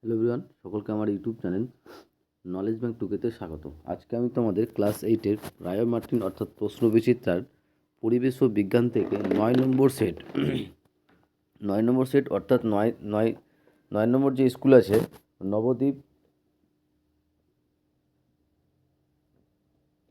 Hello everyone, সকলকে আমার YouTube channel knowledge bank টুকেতে স্বাগত। আজকে আমি তোমাদের ক্লাস 8-এর রায় মার্টিন অর্থাৎ প্রশ্নবিচিত্রার পরিবেশ ও বিজ্ঞান থেকে 9 নম্বর সেট অর্থাৎ নয় নম্বর যে স্কুল আছে নবদ্বীপ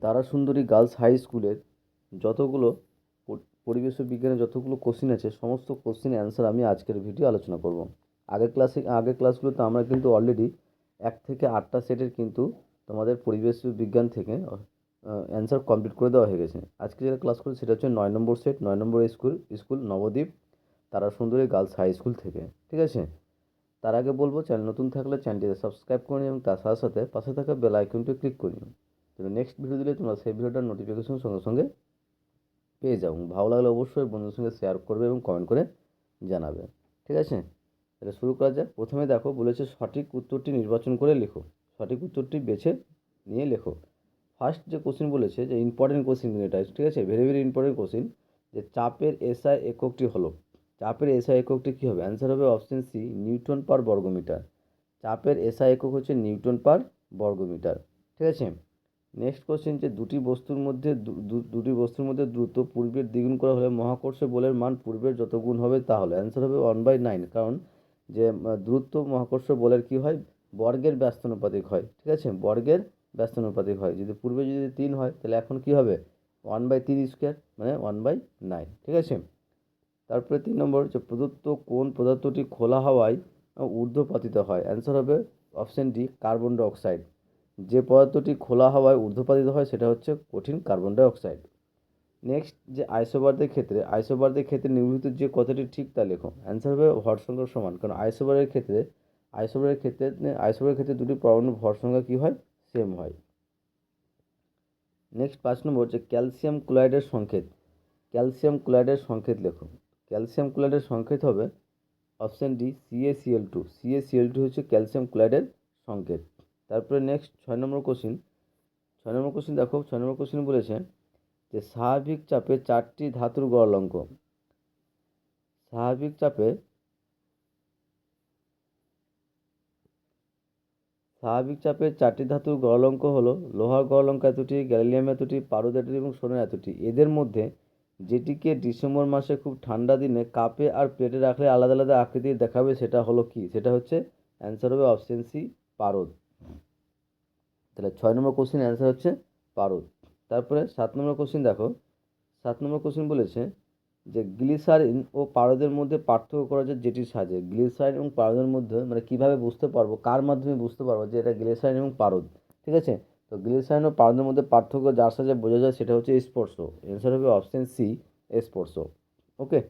তারাসুন্দরী গার্লস হাই স্কুলের যতগুলো পরিবেশ ও বিজ্ঞানের যতগুলো কোশ্চিন আছে সমস্ত কোশ্চিনের অ্যান্সার আমি আজকের ভিডিও আলোচনা করব। আগের ক্লাসগুলোতে আমরা কিন্তু অলরেডি 1 থেকে 8টা সেটের কিন্তু তোমাদের পরিবেশ ও বিজ্ঞান থেকে অ্যান্সার কমপ্লিট করে দেওয়া হয়ে গেছে। আজকে যেটা ক্লাস করছি সেটা হচ্ছে 9 number set 9 number school Nabadwip Tarasundari girls high school থেকে। ঠিক আছে, তার আগে বলবো চ্যানেল নতুন থাকলে চ্যানেলটিকে সাবস্ক্রাইব করে নিন এবং তার সাথে সাথে পাশে থাকা বেল আইকনটি ক্লিক করে নিন। নেক্সট ভিডিও দিলে তোমরা সেই ভিডিওটার নোটিফিকেশন সঙ্গে সঙ্গে পেয়ে যাও। ভালো লাগলে অবশ্যই বন্ধুদের সঙ্গে শেয়ার করবে এবং কমেন্ট করে জানাবে। ঠিক আছে, তাহলে শুরু করা যাক। প্রথমে দেখো বলেছে সঠিক উত্তরটি নির্বাচন করে লেখো। সঠিক উত্তরটি বেছে নিয়ে লেখো। ফার্স্ট যে কোশ্চিন বলেছে যে ইম্পর্টেন্ট কোশ্চিন এটা, ঠিক আছে, ভেরি ভেরি ইম্পর্টেন্ট কোশ্চিন, যে চাপের এসআই এককটি হলো। চাপের এসআই এককটি কী হবে? অ্যান্সার হবে অপশন সি, নিউটন পার বর্গমিটার। চাপের এসআই একক হচ্ছে নিউটন পার বর্গমিটার। ঠিক আছে, নেক্সট কোশ্চেন, যে দুটি বস্তুর মধ্যে দ্রুত পূর্বের দ্বিগুণ করা হলে মহাকর্ষ বলের মান পূর্বের যত গুণ হবে তা হলে অ্যান্সার হবে 1/9। কারণ যে দ্রুত মহাকর্ষ বলের কি হয়, বর্গের ব্যস্তানুপাতিক হয়। ঠিক আছে, বর্গের ব্যস্তানুপাতিক হয়। যদি পূর্বে যদি 3 হয় তাহলে এখন কি হবে 1/3² মানে 1/9। ঠিক আছে, তারপরে 3 নম্বর, যে প্রদত্ত কোন পদার্থটি খোলা হাওয়ায় ঊর্ধ্বপাতিত হয়? অ্যান্সার হবে অপশন ডি, কার্বন ডাইঅক্সাইড। যে পদার্থটি খোলা হাওয়ায় ঊর্ধ্বপাতিত হয় সেটা হচ্ছে কঠিন কার্বন ডাইঅক্সাইড। নেক্সট, যে আইসোবারদের ক্ষেত্রে নিম্নলিখিত যে কথাটি ঠিক তা লেখো। অ্যান্সার হবে ভর সংখ্যা সমান। কারণ আইসোবারের ক্ষেত্রে দুটি পরমাণুর ভর সংখ্যা কী হয়, সেম হয়। নেক্সট 5 নম্বর, যে ক্যালসিয়াম ক্লোরাইডের সংকেত লেখো। ক্যালসিয়াম ক্লোরাইডের সংকেত হবে অপশন ডি, CaCl2। CaCl2 হচ্ছে ক্যালসিয়াম ক্লোরাইডের সংকেত। তারপরে নেক্সট 6 নম্বর কোশ্চিন দেখো। 6 নম্বর কোশ্চিন বলেছে যে স্বাভাবিক চাপে 4টি ধাতুর গলনাঙ্ক। স্বাভাবিক চাপে 4টি ধাতুর গলনাঙ্ক হলো লোহার গলনাঙ্ক এতটি, গ্যালিলিয়াম এতটি, পারদ এতটি এবং সোনার এতটি। এদের মধ্যে যেটিকে ডিসেম্বর মাসে খুব ঠান্ডা দিনে কাপে আর প্লেটে রাখলে আলাদা আলাদা আকৃতির দেখাবে সেটা হলো কি? সেটা হচ্ছে অ্যান্সার হবে অপশন সি, পারদ। তাহলে 6 নম্বর কোশ্চিন অ্যান্সার হচ্ছে পারদ। তারপরে 7 নম্বর কোশ্চিন দেখো। 7 নম্বর কোশ্চিন বলেছে যে গ্লিসারিন ও পারদের মধ্যে পার্থক্য করা যায় যেটির সাহায্যে। গ্লিসারিন এবং পারদের মধ্যে মানে কীভাবে বুঝতে পারবো, কার মাধ্যমে বুঝতে পারবো যে এটা গ্লিসারিন এবং পারদ? ঠিক আছে, তো গ্লিসারিন ও পারদের মধ্যে পার্থক্য যার সাহায্যে বোঝা যায় সেটা হচ্ছে স্পর্শ। অ্যান্সার হবে অপশন সি, স্পর্শ। ওকে,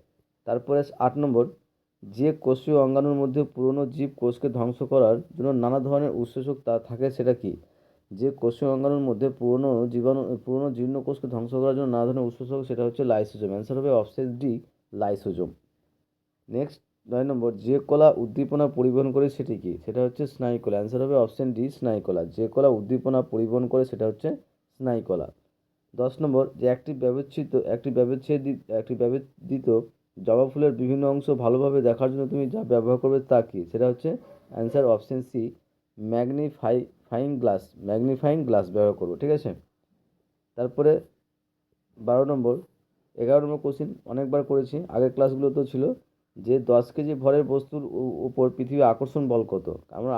তারপরে 8 নম্বর, যে কোষীয় অঙ্গাণুর মধ্যে পুরনো জীব কোষকে ধ্বংস করার জন্য নানা ধরনের উৎসেচক তা থাকে সেটা কি? যে কোষীয় অঙ্গাণুর মধ্যে পুরনো জীর্ণ কোষকে ধ্বংস করার জন্য নানা ধরনের উৎসেচক সেটা হচ্ছে লাইসোজোম। অ্যান্সার হবে অপশন ডি, লাইসোজোম। নেক্সট 9 নম্বর, যে কলা উদ্দীপনা পরিবহন করে সেটি কি? সেটা হচ্ছে স্নায়ুকলা। অ্যান্সার হবে অপশন ডি, স্নায়ুকলা। যে কলা উদ্দীপনা পরিবহন করে সেটা হচ্ছে স্নায়ুকলা। 10 নম্বর, যে একটি ব্যবচ্ছেদিত জবা ফুলের বিভিন্ন অংশ ভালোভাবে দেখার জন্য তুমি যা ব্যবহার করবে তা কি? সেটা হচ্ছে answer option C, magnifying glass ব্যবহার করবো। ঠিক আছে, তারপরে 12 নম্বর, 11 নম্বর কোশ্চিন অনেকবার করেছি, আগের ক্লাসগুলোতেও ছিল, যে 10 কেজি ভরের বস্তুর উপর পৃথিবীর আকর্ষণ বল কত? আমরা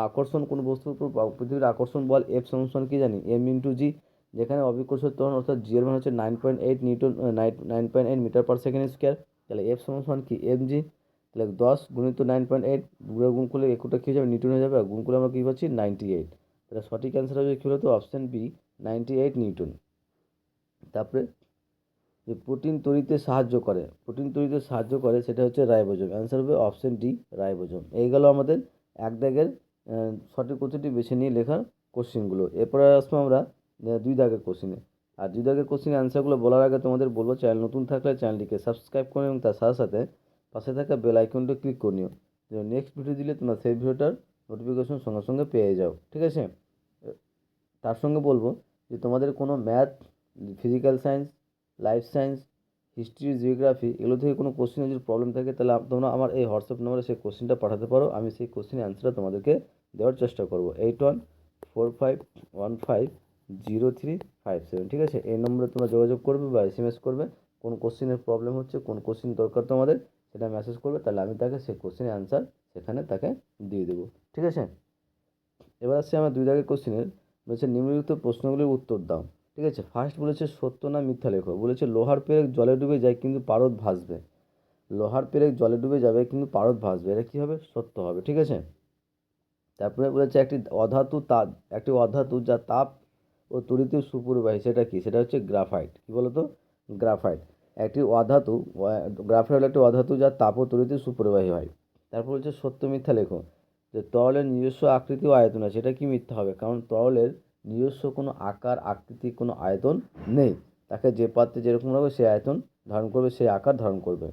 কোনো বস্তুর উপর পৃথিবীর আকর্ষণ বল F সমান কি জানি? M×G। যেখানে অভিকর্ষের ত্বরণ অর্থাৎ জি এর মান হচ্ছে 9.8 newton, 9.8 metre per second square. তাহলে F সমান কি? mg। তাহলে 10 গুণিত 9.8 গুণ করলে এককটা কী হয়ে যাবে? নিউটন হয়ে যাবে। আর গুণ করলে আমরা কী পাচ্ছি? 98। তাহলে সঠিক অ্যান্সার হবে কী হলো? তো অপশন বি, 98 নিউটন। তারপরে, যে প্রোটিন তৈরিতে সাহায্য করে সেটা হচ্ছে রাইবোজোম। অ্যান্সার হবে অপশন ডি, রাইবোজোম। এই গেল আমাদের এক দাগের সঠিক উত্তরটি বেছে নিয়ে লেখার কোশ্চেনগুলো। এরপরে আসবো আমরা 2 দাগের কোশ্চেনে। আর 2 দাগের কোশ্চেনের অ্যান্সারগুলো বলার আগে তোমাদের বলবো, চ্যানেল নতুন থাকলে চ্যানেলটিকে সাবস্ক্রাইব করে এবং তার সাথে সাথে পাশে থাকা বেল আইকনটি ক্লিক করে নিও। নেক্সট ভিডিও দিলে তোমরা সেই ভিডিওটার নোটিফিকেশন সঙ্গে সঙ্গে পেয়ে যাও। ঠিক আছে, তার সঙ্গে বলবো যে তোমাদের কোনো math, physical science, life science history, geography এগুলো থেকে কোনো কোশ্চেনে যদি প্রবলেম থাকে তাহলে তোমরা আমার এই হোয়াটসঅ্যাপ নম্বরে সেই কোশ্চেনটা পাঠাতে পারো, আমি সেই কোশ্চেনের অ্যান্সারটা তোমাদেরকে দেওয়ার চেষ্টা করবো। 8145150357, ঠিক আছে? এই নম্বরে তোমরা যোগাযোগ করবে বা SMS করবে, কোন কোশ্চেনের প্রবলেম হচ্ছে, কোন কোশ্চেন দরকার তোমাদের, সেটা মেসেজ করবে, তাহলে আমি তাকে সেই কোশ্চেনের অ্যান্সার সেখানে তাকে দিয়ে দেবো, ঠিক আছে? এবার আসছে আমার 2 দাগের কোশ্চেনের, বলেছে নিম্নলিখিত প্রশ্নগুলির উত্তর দাও, ঠিক আছে? ফার্স্ট বলেছে সত্য না মিথ্যা লেখো। বলেছে লোহার পেরেক জলে ডুবে যায় কিন্তু পারদ ভাসবে। লোহার পেরেক জলে ডুবে যাবে কিন্তু পারদ ভাসবে, এটা কী হবে? সত্য হবে, ঠিক আছে? তারপরে বলেছে একটি অধাতু যা তাপ ও তড়িতে সুপরিবাহী, সেটা কি? সেটা হচ্ছে গ্রাফাইট। কী বলো তো? গ্রাফাইট। একটি অধাতু, গ্রাফাইট হলো একটি অধাতু যা তাপ ও তড়িতে সুপরিবাহী হয়। তারপর বলছে সত্য মিথ্যা লেখো। যে তরলের নিজস্ব আকৃতি ও আয়তন আছে, এটা কি? মিথ্যা হবে, কারণ তরলের নিজস্ব কোনো আকার, আকৃতি, কোনো আয়তন নেই। তাকে যে পাত্রে যেরকম রাখবে সেই আয়তন ধারণ করবে, সেই আকার ধারণ করবে।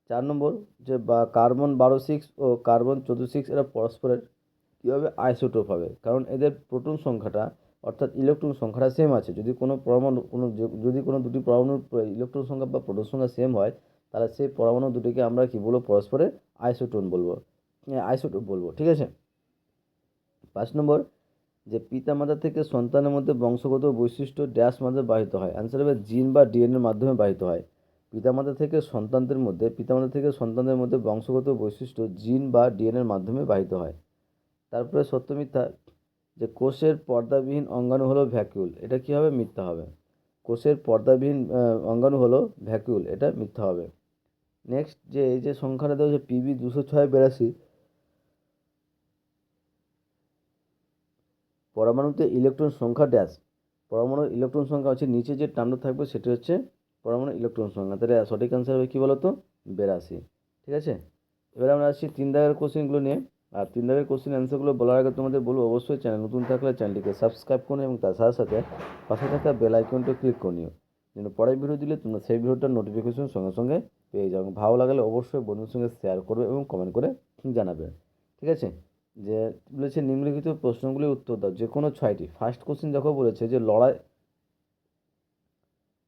4 নম্বর, যে কার্বন 12 ও কার্বন 14 এরা পরস্পরের কীভাবে আইসোটোপ হবে? কারণ এদের প্রোটন সংখ্যাটা অর্থাৎ ইলেকট্রন সংখ্যাটা সেম আছে। যদি কোনো পরমাণু যদি কোনো দুটি পরমাণুর ইলেকট্রন সংখ্যা বা প্রোটন সংখ্যা সেম হয়, তাহলে সেই পরমাণু দুটিকে আমরা কী বলবো? পরস্পরের আইসোটোপ বলবো, ঠিক আছে? 5 নম্বর, যে পিতামাতা থেকে সন্তানের মধ্যে বংশগত বৈশিষ্ট্য ড্যাশ মাধ্যমে বাহিত হয়। অ্যান্সার হবে জিন বা ডিএনএর মাধ্যমে বাহিত হয়। পিতামাতা থেকে সন্তানদের মধ্যে বংশগত বৈশিষ্ট্য জিন বা ডিএনএর মাধ্যমে বাহিত হয়। তারপরে সত্য মিথ্যা, যে কোষের পর্দাবিহীন অঙ্গাণু হলো ভ্যাকুউল, এটা কী হবে? মিথ্যা হবে। কোষের পর্দাবিহীন অঙ্গাণু হলো ভ্যাকুউল, এটা মিথ্যা হবে। নেক্সট, যে এই যে সংখ্যাটা দেওয়া হচ্ছে PB 20682, পরমাণুতে ইলেকট্রন সংখ্যা ড্যাশ। পরমাণুর ইলেকট্রন সংখ্যা হচ্ছে নিচে যে টার্মটা থাকবে সেটি হচ্ছে পরমাণুর ইলেকট্রন সংখ্যা। তাহলে সঠিক অ্যান্সার হবে কী বলো তো? 82, ঠিক আছে? এবারে আমরা আসছি 3 দাগের কোশ্চেনগুলো নিয়ে। আর 3 দাগের কোশ্চেন অ্যান্সারগুলো বলার আগে তোমাদের বলবো, অবশ্যই চ্যানেল নতুন থাকলে চ্যানেলটিকে সাবস্ক্রাইব করুন এবং তার সাথে সাথে পাশে থাকা বেল আইকনটা ক্লিক করে নিও, যেন পরের ভিডিও দিলে তোমরা সেই ভিডিওটার নোটিফিকেশন সঙ্গে সঙ্গে পেয়ে যাও। ভালো লাগলে অবশ্যই বন্ধুদের সঙ্গে শেয়ার করবে এবং কমেন্ট করে জানাবে, ঠিক আছে? যে বলেছে নিম্নলিখিত প্রশ্নগুলির উত্তর দাও, যে কোনো 6টি। ফার্স্ট কোশ্চেন দেখো, বলেছে যে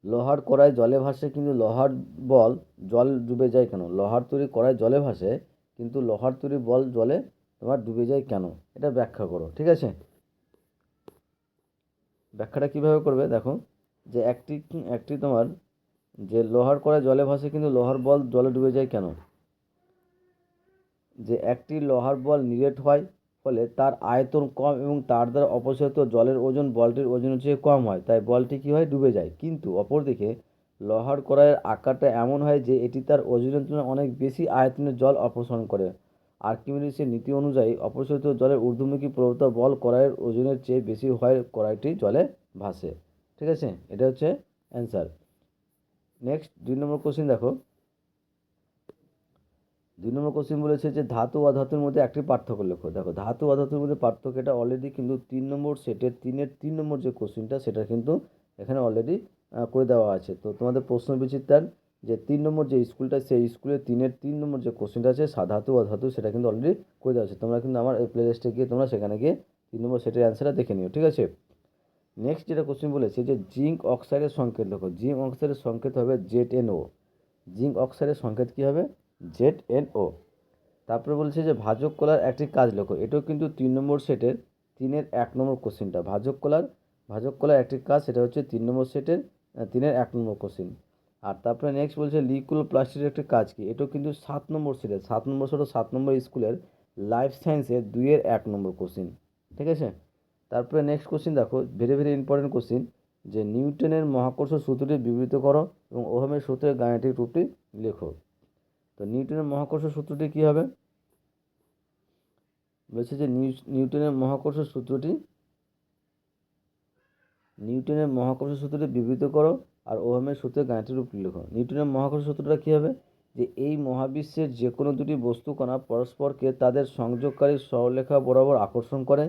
লোহার কড়াই জলে ভাসে কিন্তু লোহার বল জল ডুবে যায় কেন? লোহার তৈরি কড়াই জলে ভাসে কিন্তু লোহার তৈরি বল জলে তোমার ডুবে যায় কেন? এটা ব্যাখ্যা করো, ঠিক আছে? ব্যাখ্যাটা কীভাবে করবে দেখো, যে একটি তোমার, যে লোহার কড়াই জলে ভাসে কিন্তু লোহার বল জলে ডুবে যায় কেন? যে একটি লোহার বল নিরেট হয়, ফলে তার আয়তন কম এবং তার দ্বারা অপসারিত জলের ওজন বলটির ওজনের চেয়ে কম হয়, তাই বলটি কী হয়? ডুবে যায়। কিন্তু অপরদিকে লোহার কড়াইয়ের আকারটা এমন হয় যে এটি তার ওজনের তুলনায় অনেক বেশি আয়তনের জল অপসারণ করে। আর্কিমিডিসের নীতি অনুযায়ী অপসারিত জলের ঊর্ধ্বমুখী প্রবণতা বল কড়াইয়ের ওজনের চেয়ে বেশি হয়, কড়াইটি জলে ভাসে, ঠিক আছে? এটা হচ্ছে অ্যান্সার। নেক্সট 2 নম্বর কোশ্চেন দেখো। 2 নম্বর কোশ্চেন বলেছে যে ধাতু ও অধাতুর মধ্যে একটি পার্থক্য লেখো। দেখো, ধাতু অধাতুর মধ্যে পার্থক্য, এটা অলরেডি কিন্তু 3 নম্বর সেটের 3 নম্বর যে কোশ্চেনটা, সেটা কিন্তু এখানে অলরেডি করে দেওয়া আছে। তো তোমাদের প্রশ্ন বিচিত্রার যে 3 নম্বর যে স্কুলটা, সেই স্কুলের 3 নম্বর যে কোশ্চেনটা আছে ধাতু অধাতু, সেটা কিন্তু অলরেডি করে দেওয়া আছে। তোমরা কিন্তু আমার এই প্লে লিস্টে গিয়ে তোমরা সেখানে গিয়ে 3 নম্বর সেটের অ্যান্সারটা দেখে নিও, ঠিক আছে? নেক্সট যেটা কোশ্চেন বলেছে যে জিঙ্ক অক্সাইডের সংকেত লেখো। জিঙ্ক অক্সাইডের সংকেত হবে ZnO। জিঙ্ক অক্সাইডের সংকেত কী হবে? ZnO। তারপরে বলছে যে ভাজক কলার একটি কাজ লেখো। এটাও কিন্তু 3 নম্বর সেটের 3-1 নম্বর কোশ্চেনটা। ভাজক কলার একটি কাজ, সেটা হচ্ছে 3 নম্বর সেটের 3-1 নম্বর কোশ্চেন। আর তারপরে নেক্সট বলছে লিকুইড প্লাস্টিকের একটি কাজ কি? এটাও কিন্তু 7 নম্বর সেটের 7 নম্বর স্কুলের লাইফ সায়েন্সের 2-1 নম্বর কোশ্চেন, ঠিক আছে? তারপরে নেক্সট কোশ্চেন দেখো, ভেরি ভেরি ইম্পর্টেন্ট কোশ্চেন, যে নিউটনের মহাকর্ষ সূত্রটি বিবৃত করো এবং ওহমের সূত্রের গাণিতিক রূপটি লেখো। তো নিউটনের মহাকর্ষ সূত্রটি কী হবে? বলছে যে নিউটনের মহাকর্ষ সূত্রটি বিবৃত করো আর ওহমের সূত্রের গাণিতিক রূপটি লেখো। নিউটনের মহাকর্ষ সূত্রটা কী হবে? যে এই মহাবিশ্বের যে কোনো দুটি বস্তুকণা পরস্পরকে তাদের সংযোগকারী সরলরেখা বরাবর আকর্ষণ করে,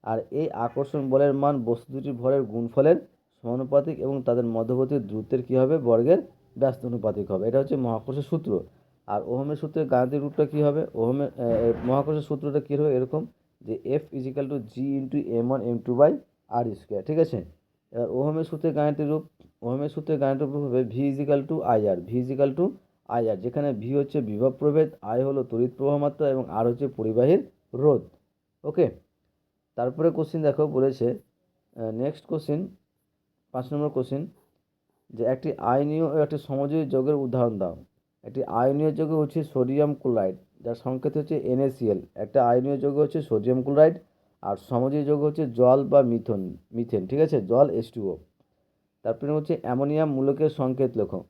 আর এই আকর্ষণ বলের মান বস্তু দুটির ভরের গুণফলের সমানুপাতিক এবং তাদের মধ্যবর্তী দূরত্বের কী হবে? বর্গের ব্যস্তানুপাতিক হবে। এটা হচ্ছে মহাকর্ষের সূত্র। আর ওহমের সূত্রের গাণিতিক রূপটা কী হবে? মহাকর্ষের সূত্রটা কী হবে? এরকম, যে F = G × m1 m2/r², ঠিক আছে? এবার ওহমের সূত্রে গাণিতিক রূপ, ওহমের সূত্রে গাণিতিক রূপ হবে V equal to I R, V equal to I R, যেখানে ভি হচ্ছে বিভব প্রভেদ, আই হলো তড়িৎ প্রবাহ মাত্রা এবং আর হচ্ছে পরিবাহীর রোধ। ওকে, তারপরে কোশ্চিন দেখো বলেছে, নেক্সট কোশ্চিন 5 নম্বর কোশ্চিন, যে একটি আয়নীয় ও একটি সমযোজী যৌগের উদাহরণ দাও। একটি আয়নীয় যৌগ হচ্ছে সোডিয়াম ক্লোরাইড, যার সংকেত হচ্ছে NaCl। একটা আয়নীয় যৌগ হচ্ছে সোডিয়াম ক্লোরাইড, আর সমযোজী যৌগ হচ্ছে জল বা মিথেন, ঠিক আছে, জল H2O। তারপরে হচ্ছে অ্যামোনিয়াম মূলকের সংকেত লেখো।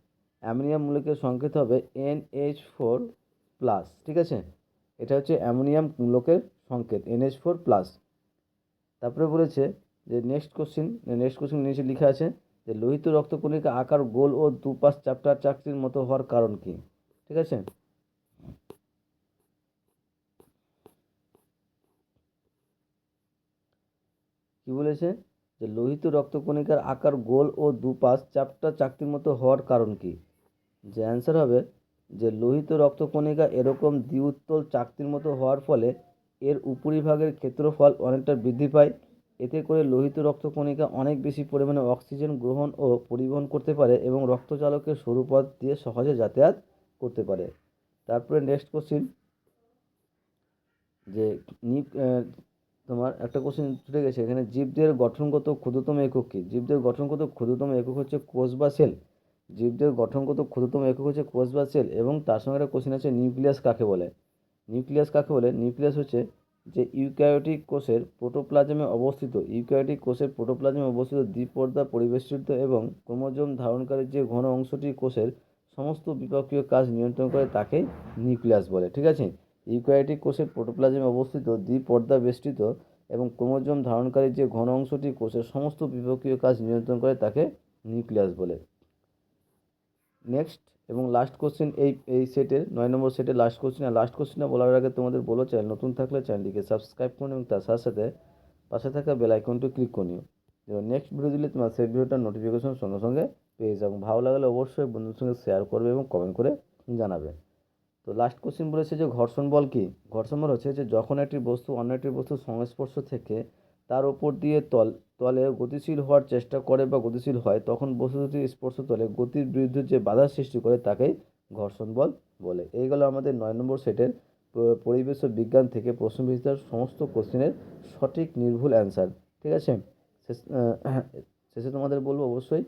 অ্যামোনিয়াম মূলকের সংকেত হবে NH4 প্লাস, ঠিক আছে, এটা হচ্ছে অ্যামোনিয়াম মূলকের সংকেত NH4 প্লাস। তারপরে বলেছে যে নেক্সট কোশ্চিন নিচে লেখা আছে যে লোহিত রক্তকণিকা আকার গোল ও দুপাশ চ্যাপ্টার চাকতির মতো হওয়ার কারণ কি, ঠিক আছে। কি বলেছে, যে লোহিত রক্তকণিকার আকার গোল ও দুপাশ চ্যাপ্টা চাকতির মতো হওয়ার কারণ কি। যে অ্যান্সার হবে যে লোহিত রক্তকণিকা এরকম দ্বিউত্তল চাকতির মতো হওয়ার ফলে এর উপরিভাগের ক্ষেত্রফল অনেকটা বৃদ্ধি পায়। এতে করে লোহিত রক্তকণিকা অনেক বেশি পরিমাণে অক্সিজেন গ্রহণ ও পরিবহন করতে পারে এবং রক্তচালকের সরু পথ দিয়ে সহজে যাতায়াত করতে পারে। তারপরে নেক্সট কোশ্চিন, যে তোমার একটা কোশ্চেন ছুটে গেছে এখানে, জীবদের গঠনগত ক্ষুদ্রতম একক কী। জীবদের গঠনগত ক্ষুদ্রতম একক হচ্ছে কোষ বা সেল। জীবদের গঠনগত ক্ষুদ্রতম একক হচ্ছে কোষ বা সেল। এবং তার সঙ্গে একটা কোশ্চেন আছে, নিউক্লিয়াস কাকে বলে। নিউক্লিয়াস কাকে বলে, নিউক্লিয়াস হচ্ছে যে ইউক্যারিওটিক কোষের প্রোটোপ্লাজমে অবস্থিত, ইউক্যারিওটিক কোষের প্রোটোপ্লাজমে অবস্থিত দ্বিপর্দা পরিবেষ্টিত এবং ক্রোমোজোম ধারণকারী যে ঘন অংশটি কোষের সমস্ত বিপাকীয় কাজ নিয়ন্ত্রণ করে তাকে নিউক্লিয়াস বলে, ঠিক আছে। ইউক্যারিওটিক কোষের প্রোটোপ্লাজমে অবস্থিত দ্বিপর্দা বেষ্টিত এবং ক্রোমোজোম ধারণকারী যে ঘন অংশটি কোষের সমস্ত বিপাকীয় কাজ নিয়ন্ত্রণ করে তাকে নিউক্লিয়াস বলে। নেক্সট এবং লাস্ট কোশ্চেন, এই সেটের 9 নম্বর সেটের লাস্ট কোশ্চেন। আর লাস্ট কোশ্চেনটা বলার আগে তোমাদের বলো, চ্যানেল নতুন থাকলে চ্যানেলটিকে সাবস্ক্রাইব করুন এবং তার সাথে সাথে পাশে থাকা বেল আইকনটি ক্লিক করে নিও, এবং নেক্সট ভিডিও দিলে তোমার সেই ভিডিওটার নোটিফিকেশন সঙ্গে সঙ্গে পেয়ে যাবে। ভালো লাগলে অবশ্যই বন্ধুদের সঙ্গে শেয়ার করবে এবং কমেন্ট করে জানাবে। তো লাস্ট কোশ্চেন বলেছে যে ঘর্ষণ বল কি। ঘর্ষণ বল হচ্ছে যে যখন একটি বস্তু অন্য একটি বস্তুর সংস্পর্শ থেকে তার ওপর দিয়ে তলে গতিশীল হওয়ার চেষ্টা করে বা গতিশীল হয়, তখন বস্তু দুটি স্পর্শতলে গতির বিরুদ্ধে যে বাধা সৃষ্টি করে তাকেই ঘর্ষণ বল বলে। এই গেল আমাদের 9 নম্বর সেটের পরিবেশ ও বিজ্ঞান থেকে প্রশ্নবিচিত্রার সমস্ত কোশ্চেনের সঠিক নির্ভুল অ্যান্সার, ঠিক আছে। শেষে তোমাদের বলবো অবশ্যই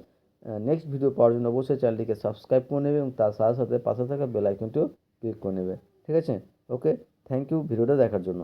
নেক্সট ভিডিও পাওয়ার জন্য অবশ্যই চ্যানেলটিকে সাবস্ক্রাইব করে নেবে এবং তার সাথে সাথে পাশে থাকা বেল আইকনটিও ক্লিক করে নেবে, ঠিক আছে। ওকে, থ্যাংক ইউ ভিডিওটা দেখার জন্য।